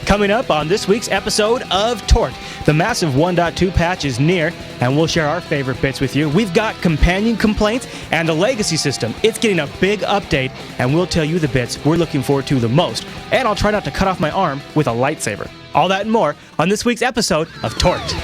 Coming up on this week's episode of TORked, the massive 1.2 patch is near, and we'll share our favorite bits with you. We've got companion complaints and the Legacy system. It's getting a big update, and we'll tell you the bits we're looking forward to the most. And I'll try not to cut off my arm with a lightsaber. All that and more on this week's episode of TORked.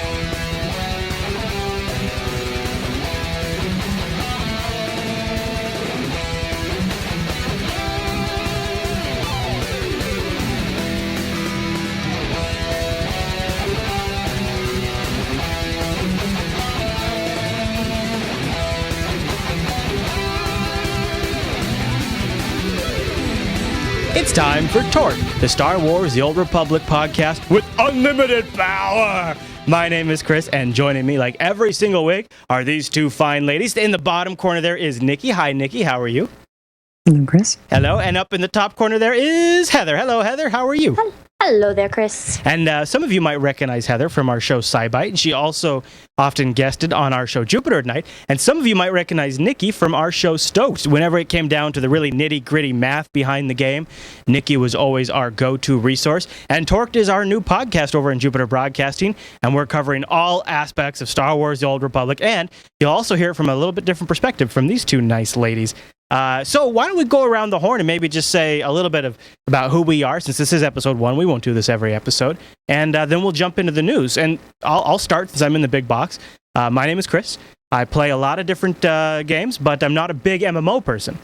It's time for TORked, the Star Wars The Old Republic podcast with unlimited power. My name is Chris, and joining me like every single week are these two fine ladies. In the bottom corner there is Nikki. Hi, Nikki. How are you? Hello, Chris. Hello. And up in the top corner there is Heather. Hello, Heather. How are you? Hello there, Chris. And some of you might recognize Heather from our show SciBite, and she also often guested on our show Jupiter at Night. And some of you might recognize Nikki from our show Stoked. Whenever it came down to the really nitty-gritty math behind the game, Nikki was always our go-to resource. And TORked is our new podcast over in Jupiter Broadcasting, and we're covering all aspects of Star Wars The Old Republic. And you'll also hear it from a little bit different perspective from these two nice ladies. So why don't we go around the horn and maybe just say a little bit about who we are, since this is episode 1. We won't do this every episode. And then we'll jump into the news. And I'll start since I'm in the big box. My name is Chris. I play a lot of different games, but I'm not a big MMO person.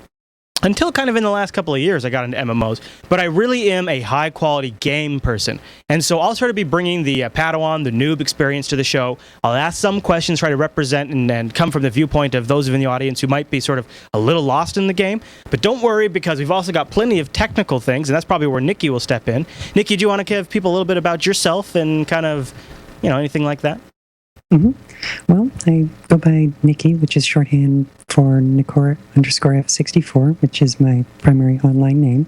Until kind of in the last couple of years, I got into MMOs. But I really am a high-quality game person. And so I'll sort of be bringing the Padawan, the noob experience to the show. I'll ask some questions, try to represent and come from the viewpoint of those in the audience who might be sort of a little lost in the game. But don't worry, because we've also got plenty of technical things, and that's probably where Nikki will step in. Nikki, do you want to give people a little bit about yourself and kind of, anything like that? Mm-hmm. Well, I go by Nikki, which is shorthand for Nikora_F64, which is my primary online name.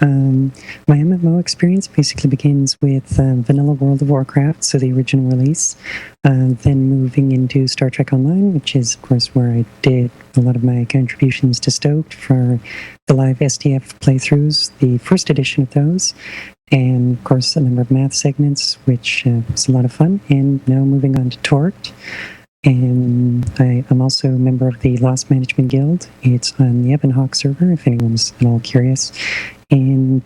My MMO experience basically begins with vanilla World of Warcraft, so the original release, then moving into Star Trek Online, which is, of course, where I did a lot of my contributions to Stoked for the live SDF playthroughs, the first edition of those. And, of course, a number of math segments, which was a lot of fun. And now moving on to TORked. And I'm also a member of the Lost Management Guild. It's on the Ebonhawk server, if anyone's at all curious. And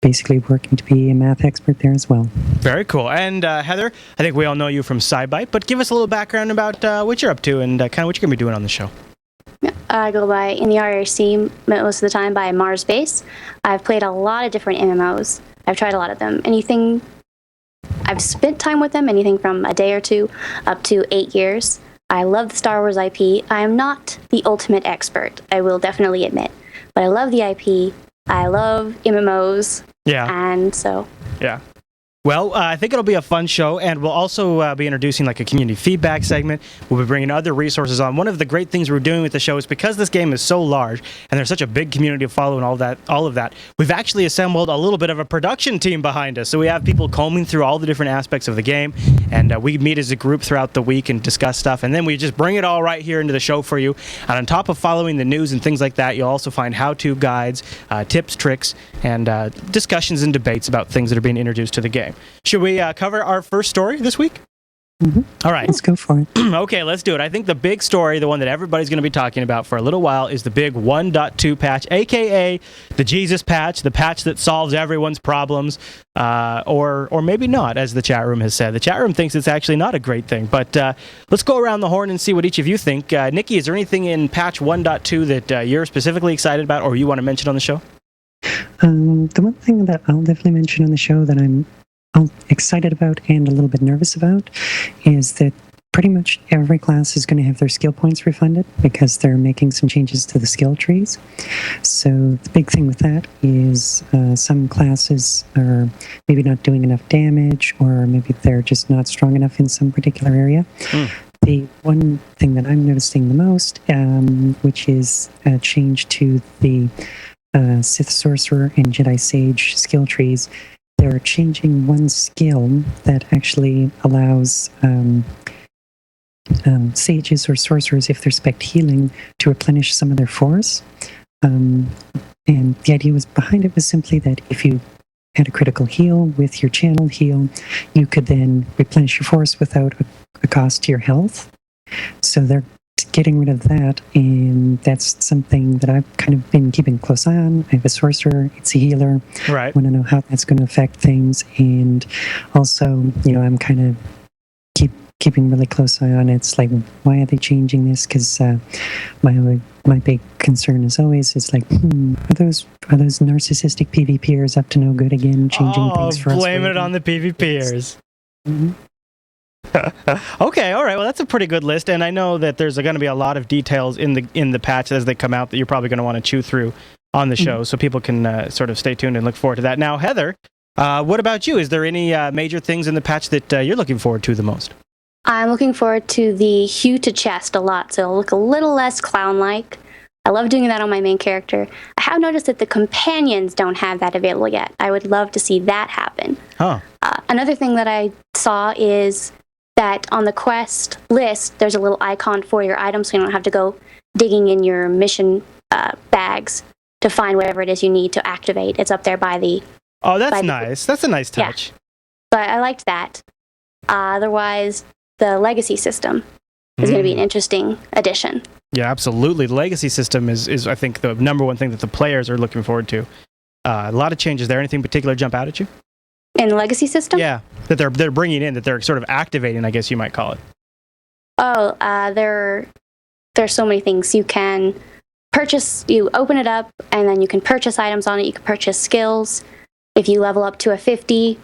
basically working to be a math expert there as well. Very cool. And Heather, I think we all know you from SciBite, but give us a little background about what you're up to and kind of what you're going to be doing on the show. I go by, in the RRC, most of the time by Mars Base. I've played a lot of different MMOs. I've tried a lot of them. I've spent time with them, anything from a day or two up to 8 years. I love the Star Wars IP. I am not the ultimate expert, I will definitely admit. But I love the IP. I love MMOs. Yeah. And so. Yeah. Well, I think it'll be a fun show, and we'll also be introducing like a community feedback segment. We'll be bringing other resources on. One of the great things we're doing with the show is because this game is so large, and there's such a big community to follow and all of that, we've actually assembled a little bit of a production team behind us. So we have people combing through all the different aspects of the game, and we meet as a group throughout the week and discuss stuff, and then we just bring it all right here into the show for you. And on top of following the news and things like that, you'll also find how-to guides, tips, tricks, and discussions and debates about things that are being introduced to the game. Should we cover our first story this week? Mm-hmm. All right. Let's go for it. Okay, let's do it. I think the big story, the one that everybody's going to be talking about for a little while, is the big 1.2 patch, a.k.a. the Jesus patch, the patch that solves everyone's problems, or maybe not, as the chat room has said. The chat room thinks it's actually not a great thing, but let's go around the horn and see what each of you think. Nikki, is there anything in patch 1.2 that you're specifically excited about or you want to mention on the show? The one thing that I'll definitely mention on the show that I'm excited about and a little bit nervous about is that pretty much every class is going to have their skill points refunded because they're making some changes to the skill trees. So the big thing with that is some classes are maybe not doing enough damage, or maybe they're just not strong enough in some particular area. The one thing that I'm noticing the most, which is a change to the Sith Sorcerer and Jedi Sage skill trees. They're changing one skill that actually allows sages or sorcerers, if they're spec healing, to replenish some of their force. And the idea was behind it was simply that if you had a critical heal with your channeled heal, you could then replenish your force without a cost to your health. So they're getting rid of that, and that's something that I've kind of been keeping a close eye on. I have a sorcerer, it's a healer. Right. I want to know how that's going to affect things, and also, I'm kind of keeping really close eye on it. It's like, why are they changing this? Because my big concern is always, it's like, are those narcissistic PvPers up to no good again, changing things for us? Blame it on the PvPers. Mm-hmm. Okay, all right. Well, that's a pretty good list, and I know that there's going to be a lot of details in the patch as they come out that you're probably going to want to chew through on the show, so people can sort of stay tuned and look forward to that. Now, Heather, what about you? Is there any major things in the patch that you're looking forward to the most? I'm looking forward to the hue to chest a lot, so it'll look a little less clown-like. I love doing that on my main character. I have noticed that the companions don't have that available yet. I would love to see that happen. Huh. Another thing that I saw is that on the quest list, there's a little icon for your items, so you don't have to go digging in your mission bags to find whatever it is you need to activate. It's up there by the... Oh, that's nice. That's a nice touch. Yeah. So I liked that. Otherwise, the Legacy system is going to be an interesting addition. Yeah, absolutely. The Legacy system is, I think, the number one thing that the players are looking forward to. A lot of changes there. Anything particular jump out at you? In the Legacy system? Yeah, that they're bringing in, that they're sort of activating, I guess you might call it. Oh, there's so many things. You can purchase, you open it up, and then you can purchase items on it. You can purchase skills. If you level up to a 50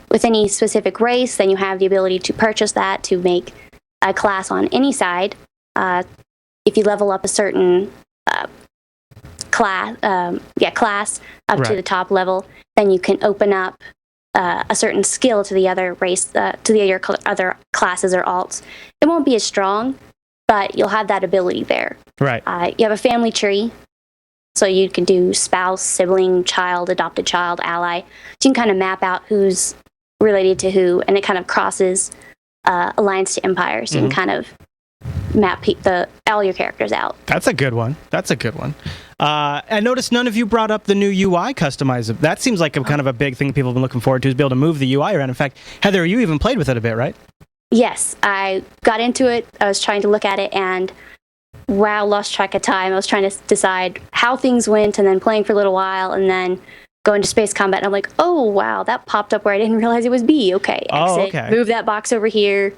with any specific race, then you have the ability to purchase that to make a class on any side. If you level up a certain class up to the top level, then you can open up a certain skill to the other race, to the other classes or alts. It won't be as strong, but you'll have that ability there. Right. You have a family tree, so you can do spouse, sibling, child, adopted child, ally. So you can kind of map out who's related to who, and it kind of crosses alliance to empire, so you can kind of map all your characters out. That's a good one. I noticed none of you brought up the new UI customizer. That seems like a kind of a big thing people have been looking forward to, is be able to move the UI around. In fact, Heather, you even played with it a bit, right? Yes, I got into it. I was trying to look at it, and wow, lost track of time. I was trying to decide how things went, and then playing for a little while, and then go into space combat, and I'm like, oh, wow, that popped up where I didn't realize it was B. Okay, exit, move that box over here.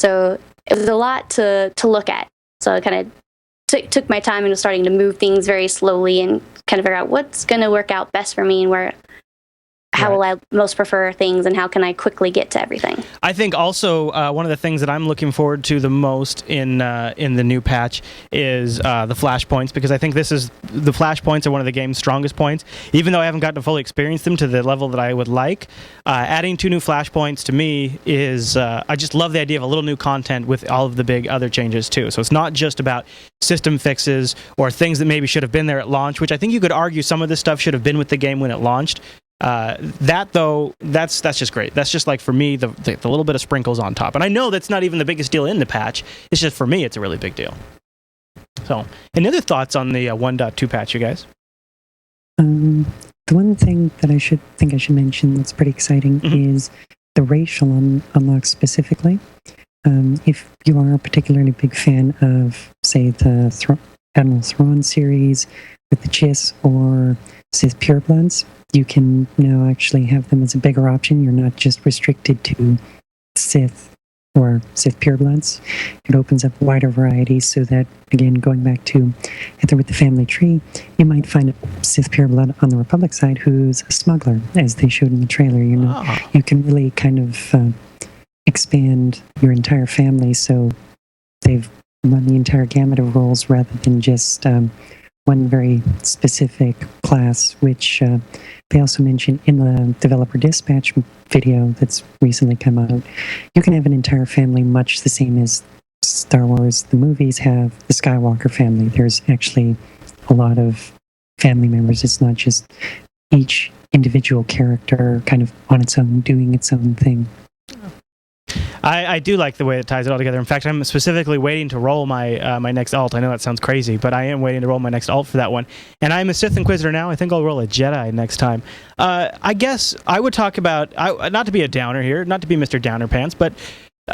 So it was a lot to look at. So I kind of took my time and was starting to move things very slowly and kind of figure out what's going to work out best for me and how will I most prefer things, and how can I quickly get to everything. I think also one of the things that I'm looking forward to the most in the new patch is the flashpoints, because I think the flashpoints are one of the game's strongest points. Even though I haven't gotten to fully experience them to the level that I would like, adding 2 new flashpoints to me is, I just love the idea of a little new content with all of the big other changes too. So it's not just about system fixes or things that maybe should have been there at launch, which I think you could argue some of this stuff should have been with the game when it launched. That though, that's just great. That's just like, for me, the little bit of sprinkles on top. And I know that's not even the biggest deal in the patch. It's just, for me, it's a really big deal. So, any other thoughts on the 1.2 patch, you guys? The one thing that I should mention that's pretty exciting is the racial unlock specifically. If you are a particularly big fan of, say, the Admiral Thrawn series with the Chiss or Sith purebloods, you can now actually have them as a bigger option. You're not just restricted to Sith or Sith purebloods. It opens up a wider variety, so that, again, going back to Heather with the family tree, you might find a Sith pureblood on the Republic side who's a smuggler, as they showed in the trailer. You can really kind of expand your entire family, so they've run the entire gamut of roles rather than just one very specific class, which they also mentioned in the developer dispatch video that's recently come out. You can have an entire family, much the same as Star Wars, the movies, have the Skywalker family. There's actually a lot of family members. It's not just each individual character kind of on its own, doing its own thing. I do like the way it ties it all together. In fact, I'm specifically waiting to roll my my next alt. I know that sounds crazy, but I am waiting to roll my next alt for that one. And I'm a Sith Inquisitor now. I think I'll roll a Jedi next time. I guess I would talk about, not to be a downer here, not to be Mr. Downer Pants, but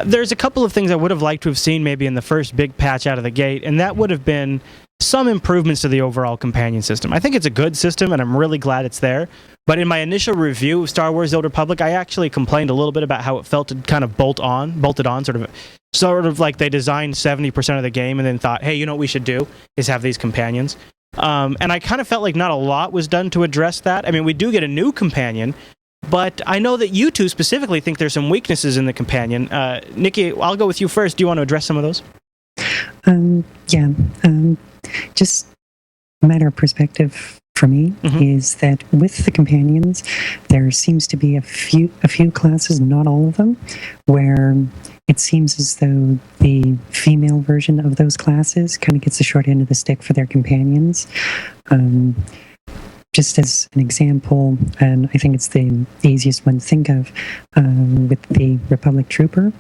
there's a couple of things I would have liked to have seen maybe in the first big patch out of the gate, and that would have been some improvements to the overall companion system. I think it's a good system, and I'm really glad it's there. But in my initial review of Star Wars: The Old Republic, I actually complained a little bit about how it felt to kind of bolted on, sort of like they designed 70% of the game and then thought, hey, you know what we should do is have these companions. And I kind of felt like not a lot was done to address that. I mean, we do get a new companion, but I know that you two specifically think there's some weaknesses in the companion. Nikki, I'll go with you first. Do you want to address some of those? Just a matter of perspective for me is that with the companions, there seems to be a few classes, not all of them, where it seems as though the female version of those classes kind of gets the short end of the stick for their companions. Just as an example, and I think it's the easiest one to think of, with the Republic Trooper,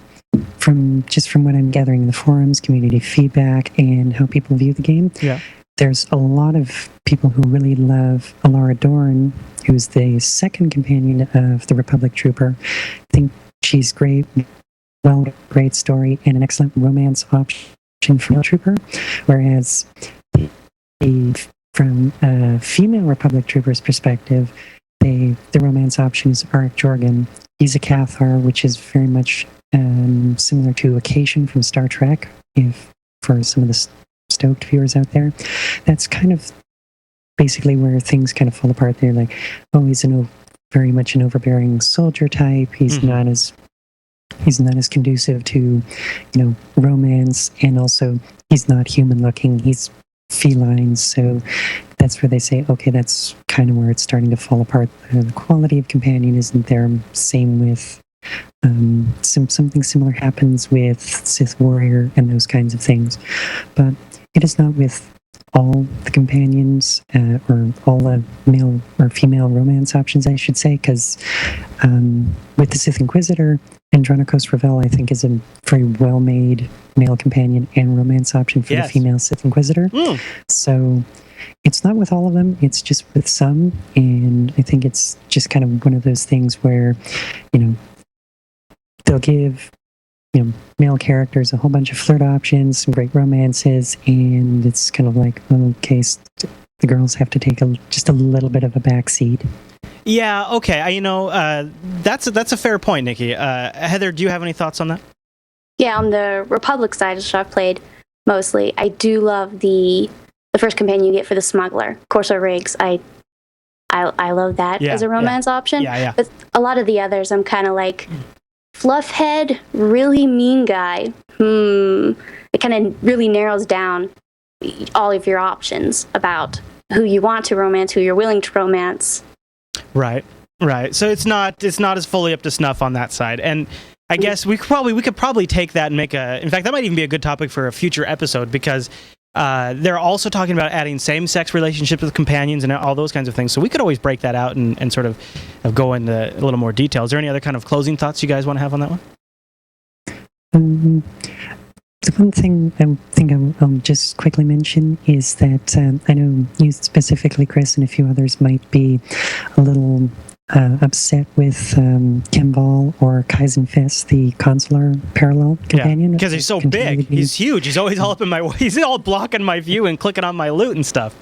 from what I'm gathering in the forums, community feedback, and how people view the game, there's a lot of people who really love Alara Dorn, who's the second companion of the Republic Trooper. I think she's great, great story, and an excellent romance option for the Trooper, whereas from a female Republic Trooper's perspective, the romance options are Jorgen. He's a Cathar, which is very much similar to Occasion from Star Trek, if for some of the Stoked viewers out there. That's kind of basically where things kind of fall apart. They're like, oh, he's very much an overbearing soldier type. He's not as conducive to, romance, and also he's not human looking. He's feline, so that's where they say, okay, that's kind of where it's starting to fall apart. The quality of companion isn't there. Same with something similar happens with Sith Warrior and those kinds of things, but it is not with all the companions or all the male or female romance options, I should say, because with the Sith Inquisitor, Andronikos Ravel, I think, is a very well-made male companion and romance option for the female Sith Inquisitor. So it's not with all of them, it's just with some, and I think it's just kind of one of those things where, they'll give male characters a whole bunch of flirt options, some great romances, and it's kind of like, okay, the girls have to take just a little bit of a backseat. Yeah, okay. That's a fair point, Nikki. Heather, do you have any thoughts on that? Yeah, on the Republic side, which I've played mostly, I do love the first companion you get for the smuggler, Corso Riggs. I love that as a romance option. Yeah. But a lot of the others, I'm kind of like, fluffhead, really mean guy. It kind of really narrows down all of your options about who you want to romance, who you're willing to romance. Right. So it's not as fully up to snuff on that side. And I guess we could probably take that and make in fact, that might even be a good topic for a future episode, because they're also talking about adding same-sex relationships with companions and all those kinds of things. So we could always break that out and sort of go into a little more detail. Is there any other kind of closing thoughts you guys want to have on that one? The one thing I think I'll just quickly mention is that I know you specifically, Chris, and a few others might be a little upset with Kemval or Kaizen Fest, the consular parallel companion. Because he's so big. He's huge. He's always all up in my way. He's all blocking my view and clicking on my loot and stuff.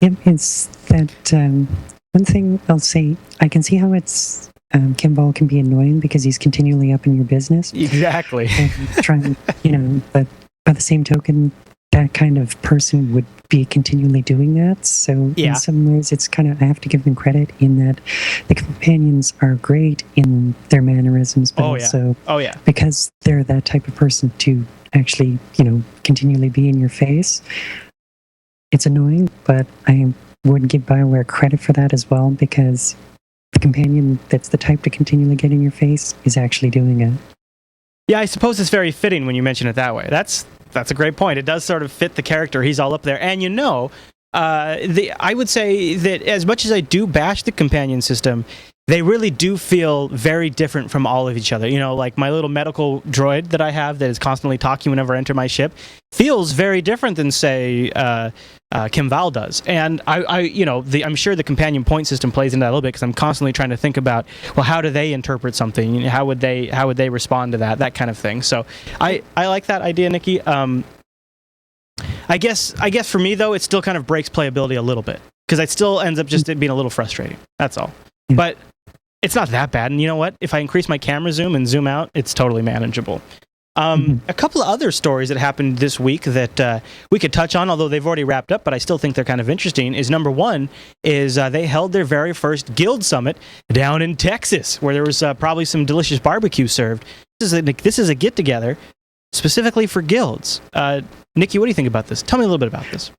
Yep, it's that one thing I'll say. I can see how it's Kemval can be annoying because he's continually up in your business. Exactly. Trying, but by the same token, that kind of person would be continually doing that. So in some ways, it's kind of, I have to give them credit in that the companions are great in their mannerisms, but also because they're that type of person to actually, continually be in your face. It's annoying, but I would give BioWare credit for that as well, because the companion that's the type to continually get in your face is actually doing it. Yeah, I suppose it's very fitting when you mention it that way. That's a great point. It does sort of fit the character. He's all up there. And I would say that as much as I do bash the companion system, they really do feel very different from all of each other. You know, like my little medical droid that I have that is constantly talking whenever I enter my ship feels very different than, say, Kim Val does. And I'm sure the companion point system plays into that a little bit, because I'm constantly trying to think about, well, how do they interpret something? How would they respond to that kind of thing? So I like that idea, Nikki. I guess for me though, it still kind of breaks playability a little bit, because it still ends up just being a little frustrating. That's all. But it's not that bad. And you know what? If I increase my camera zoom and zoom out, it's totally manageable. A couple of other stories that happened this week that we could touch on, although they've already wrapped up, but I still think they're kind of interesting, is number one is they held their very first Guild Summit down in Texas, where there was probably some delicious barbecue served. This is a get-together specifically for guilds. Nikki, what do you think about this? Tell me a little bit about this.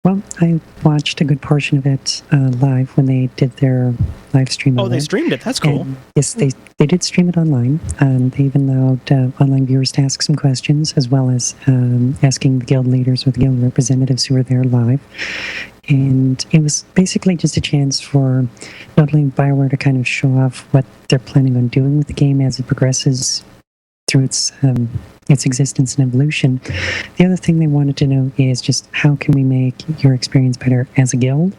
Well, I watched a good portion of it live when they did their live stream. Oh, they streamed it. That's cool. And yes, they did stream it online. They even allowed online viewers to ask some questions, as well as asking the guild leaders or the guild representatives who were there live. And it was basically just a chance for not only BioWare to kind of show off what they're planning on doing with the game as it progresses through its existence and evolution. The other thing they wanted to know is just how can we make your experience better as a guild.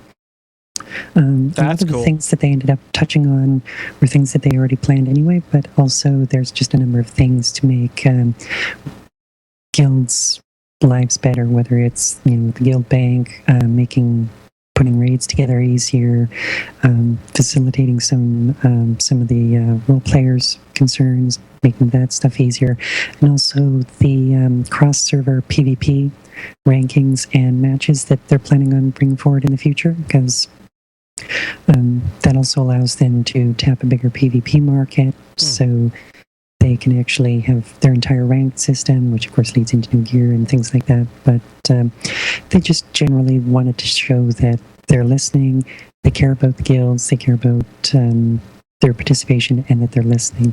A lot of the things that they ended up touching on were things that they already planned anyway, but also there's just a number of things to make guilds' lives better, whether it's the guild bank, putting raids together easier, facilitating some of the role players' concerns, making that stuff easier, and also the cross-server PvP rankings and matches that they're planning on bringing forward in the future, because that also allows them to tap a bigger PvP market, so they can actually have their entire ranked system, which of course leads into new gear and things like that. But they just generally wanted to show that they're listening, they care about the guilds, they care about their participation, and that they're listening.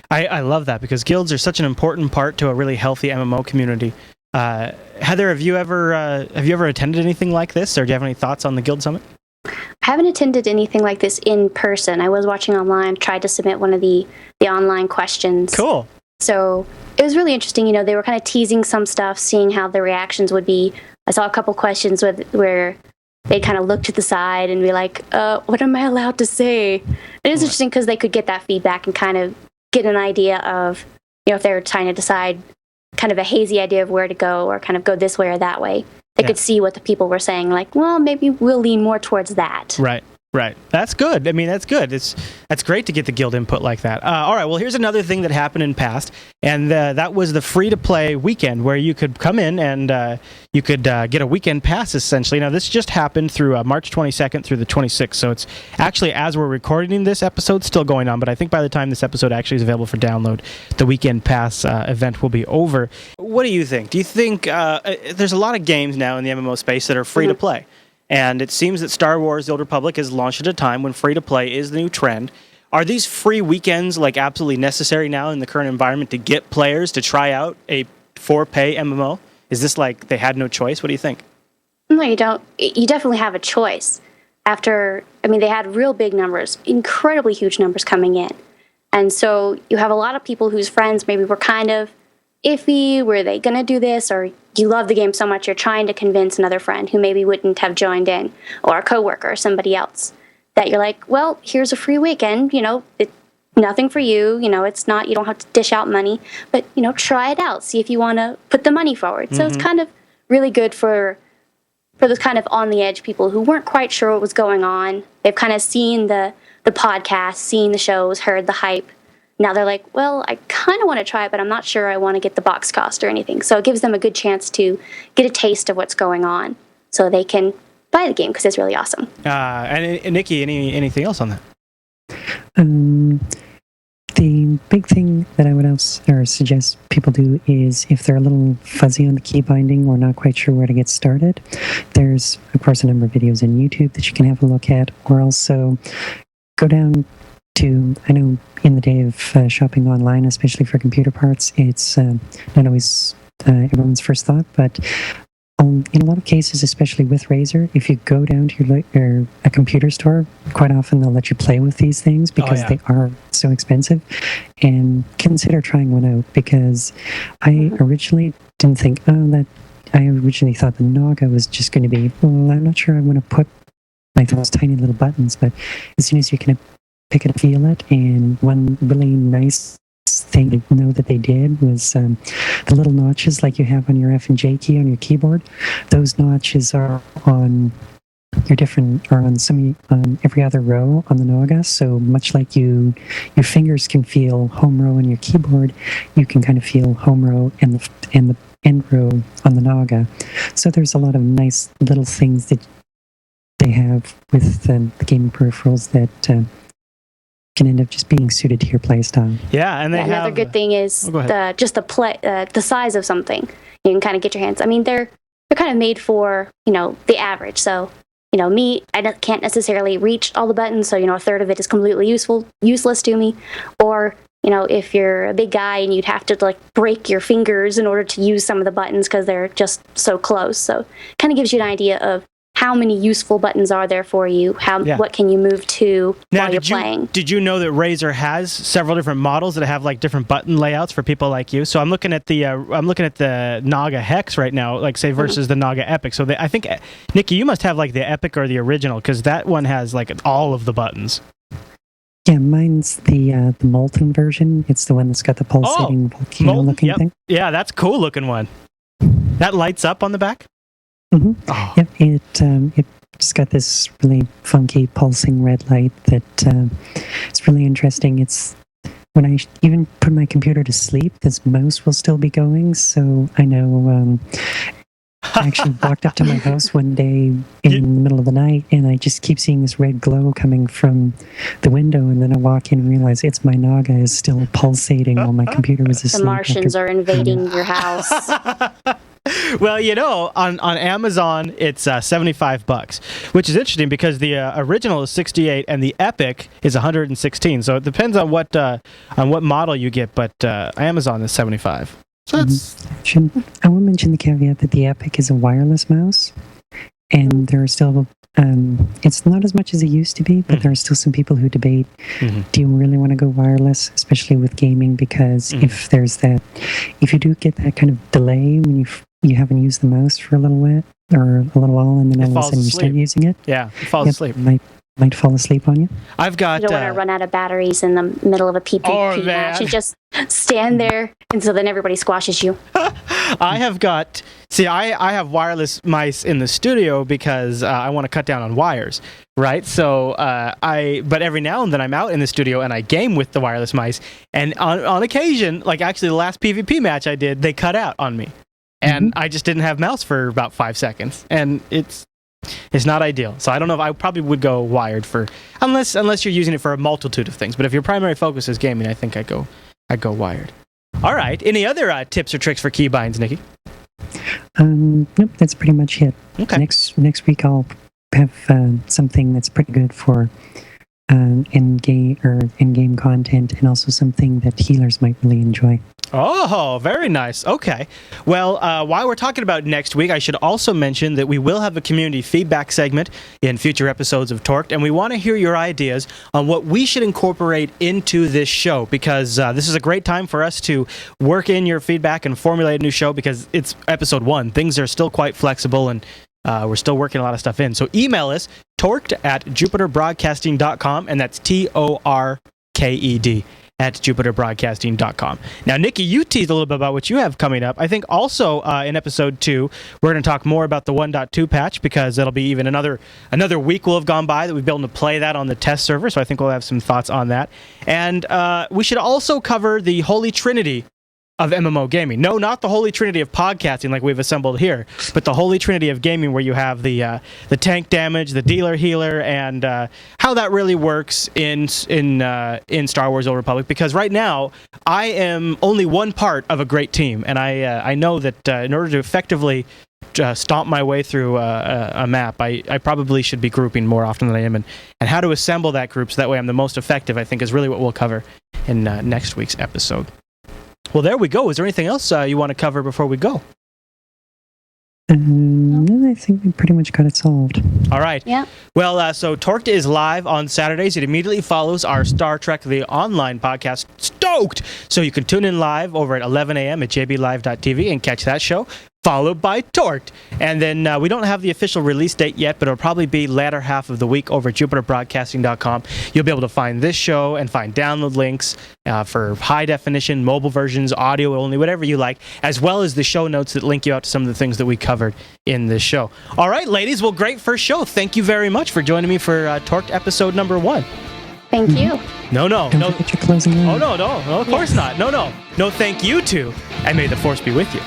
I love that, because guilds are such an important part to a really healthy MMO community. Heather, have you ever attended anything like this, or do you have any thoughts on the Guild Summit? I haven't attended anything like this in person. I was watching online, tried to submit one of the online questions. Cool. So it was really interesting. You know, they were kind of teasing some stuff, seeing how the reactions would be. I saw a couple questions where they kind of look to the side and be like, what am I allowed to say? It is interesting because they could get that feedback and kind of get an idea of, if they were trying to decide kind of a hazy idea of where to go, or kind of go this way or that way. They could see what the people were saying, like, well, maybe we'll lean more towards that. Right. That's good. I mean, that's good. That's great to get the guild input like that. All right, well, here's another thing that happened in past, and that was the free-to-play weekend, where you could come in and you could get a weekend pass, essentially. Now, this just happened through March 22nd through the 26th, so it's actually, as we're recording this episode, still going on, but I think by the time this episode actually is available for download, the weekend pass event will be over. What do you think? Do you think there's a lot of games now in the MMO space that are free-to-play? And it seems that Star Wars: The Old Republic has launched at a time when free-to-play is the new trend. Are these free weekends absolutely necessary now in the current environment to get players to try out a for-pay MMO? Is this they had no choice? What do you think? No, you don't. You definitely have a choice. They had real big numbers, incredibly huge numbers coming in. And so you have a lot of people whose friends maybe were kind of iffy, were they going to do this, or you love the game so much you're trying to convince another friend who maybe wouldn't have joined in, or a coworker or somebody else, that you're like, well, here's a free weekend, it's nothing for you, it's not, you don't have to dish out money, but, try it out, see if you want to put the money forward. So it's kind of really good for those kind of on the edge people who weren't quite sure what was going on. They've kind of seen the podcast, seen the shows, heard the hype. Now they're like, well, I kind of want to try it, but I'm not sure I want to get the box cost or anything. So it gives them a good chance to get a taste of what's going on, so they can buy the game, because it's really awesome. And Nikki, anything else on that? The big thing that I would suggest people do is, if they're a little fuzzy on the key binding or not quite sure where to get started, there's, of course, a number of videos on YouTube that you can have a look at, or also go down to, I know in the day of shopping online, especially for computer parts, it's not always everyone's first thought, but in a lot of cases, especially with Razer, if you go down to a computer store, quite often they'll let you play with these things because they are so expensive. And consider trying one out, because I originally didn't think, I originally thought the Naga was just going to be, I'm not sure I want to put like those tiny little buttons, but as soon as you can pick it up, feel it, and one really nice thing I know that they did was the little notches like you have on your F and J key on your keyboard. Those notches are on every other row on the Naga. So much like your fingers can feel home row on your keyboard, you can kind of feel home row and the end row on the Naga. So there's a lot of nice little things that they have with the gaming peripherals that can end up just being suited to your playstyle. Yeah, and another good thing is the size of something. You can kind of get your hands. I mean, they're kind of made for the average. So me, I can't necessarily reach all the buttons. So a third of it is completely useless to me. Or if you're a big guy and you'd have to like break your fingers in order to use some of the buttons because they're just so close. So it kind of gives you an idea of how many useful buttons are there for you? What can you move to while you're playing? Did you know that Razer has several different models that have like different button layouts for people like you? So I'm looking at the Naga Hex right now, like say versus the Naga Epic. So I think Nikki, you must have like the Epic or the original, because that one has like all of the buttons. Yeah, mine's the molten version. It's the one that's got the pulsating volcano-looking thing. Yeah, that's a cool looking one. That lights up on the back. Mm-hmm. Oh. Yep, it just got this really funky pulsing red light that it's really interesting. It's when I even put my computer to sleep, this mouse will still be going. So I know I actually walked up to my house one day in the middle of the night, and I just keep seeing this red glow coming from the window, and then I walk in and realize it's my Naga is still pulsating while my computer was asleep. The Martians are invading your house. Well, on Amazon it's $75, which is interesting because the original is $68 and the Epic is $116. So it depends on what model you get, but Amazon is $75. So that's. I will mention the caveat that the Epic is a wireless mouse, and there are still. It's not as much as it used to be, but there are still some people who debate: do you really want to go wireless, especially with gaming? Because if you do get that kind of delay when you haven't used the mouse for a little while, and then all of a sudden you start using it, it falls asleep. Might fall asleep on you. I've got. You don't want to run out of batteries in the middle of a PvP match and just stand there, and so then everybody squashes you. I have wireless mice in the studio because I want to cut down on wires, right? So but every now and then I'm out in the studio and I game with the wireless mice, and on occasion, like actually the last PvP match I did, they cut out on me, and I just didn't have mouse for about 5 seconds, and it's not ideal. So I don't know if I probably would go wired unless you're using it for a multitude of things. But if your primary focus is gaming, I think I'd go wired. All right. Any other tips or tricks for keybinds, Nikki? Nope, that's pretty much it. Okay. Next week I'll have something that's pretty good for in-game content, and also something that healers might really enjoy. Oh, very nice. Okay. Well, while we're talking about next week, I should also mention that we will have a community feedback segment in future episodes of TORked, and we want to hear your ideas on what we should incorporate into this show, because this is a great time for us to work in your feedback and formulate a new show, because it's episode 1. Things are still quite flexible, and we're still working a lot of stuff in. So email us, torked@jupiterbroadcasting.com, and that's TORked at jupiterbroadcasting.com. Now, Nikki, you teased a little bit about what you have coming up. I think also in episode 2, we're going to talk more about the 1.2 patch, because it'll be even another week will have gone by that we've been able to play that on the test server, so I think we'll have some thoughts on that. And we should also cover the Holy Trinity of MMO gaming. No, not the Holy Trinity of podcasting like we've assembled here, but the Holy Trinity of gaming, where you have the tank damage, the dealer healer, and how that really works in Star Wars: Old Republic. Because right now, I am only one part of a great team, and I know that in order to effectively stomp my way through a map, I probably should be grouping more often than I am, and how to assemble that group so that way I'm the most effective, I think, is really what we'll cover in next week's episode. Well, there we go. Is there anything else you want to cover before we go? I think we pretty much got it solved. All right. Yeah. Well, so TORked is live on Saturdays. It immediately follows our Star Trek The Online podcast, Stoked. So you can tune in live over at 11 a.m. at jblive.tv and catch that show, followed by TORked. And then we don't have the official release date yet, but it'll probably be latter half of the week over at jupiterbroadcasting.com. You'll be able to find this show and find download links for high definition, mobile versions, audio only, whatever you like, as well as the show notes that link you out to some of the things that we covered in this show. All right, ladies. Well, great first show. Thank you very much for joining me for TORked episode number 1. Thank you. No. Don't forget your closing line. Oh, no, of course not. No, thank you to, and may the force be with you.